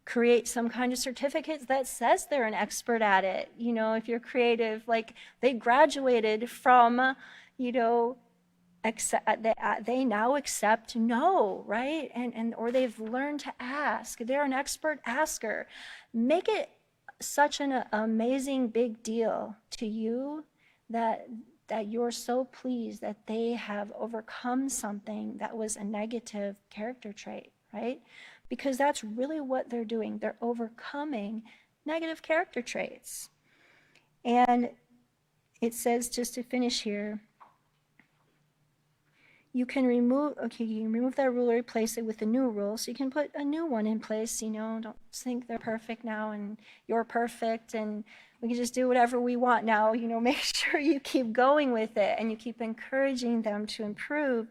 create some kind of certificate that says they're an expert at it. If you're creative, like they graduated from, they now accept no, right? Or they've learned to ask. They're an expert asker. Make it such an amazing big deal to you that you're so pleased that they have overcome something that was a negative character trait, right? Because that's really what they're doing. They're overcoming negative character traits. And it says, just to finish here, you can remove that rule or replace it with a new rule. So you can put a new one in place. Don't think they're perfect now and you're perfect and we can just do whatever we want now. Make sure you keep going with it and you keep encouraging them to improve,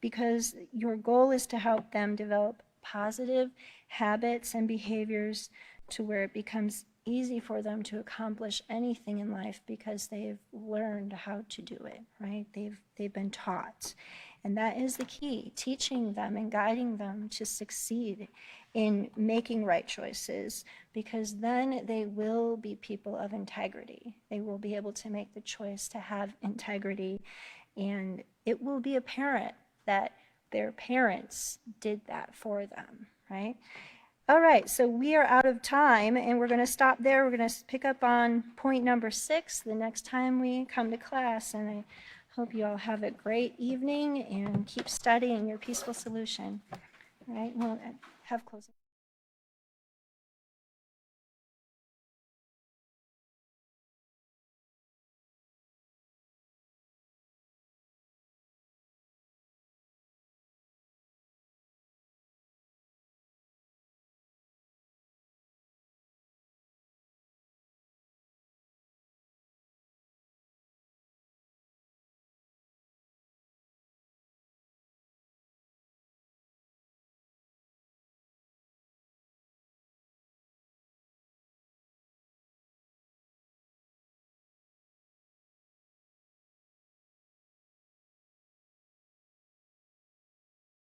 because your goal is to help them develop positive habits and behaviors to where it becomes easy for them to accomplish anything in life, because they've learned how to do it, right? They've been taught. And that is the key, teaching them and guiding them to succeed in making right choices, because then they will be people of integrity. They will be able to make the choice to have integrity, and it will be apparent that their parents did that for them, right? All right, so we are out of time, and we're going to stop there. We're going to pick up on point number 6 the next time we come to class, and I hope you all have a great evening and keep studying your peaceful solution. All right, we'll have closing.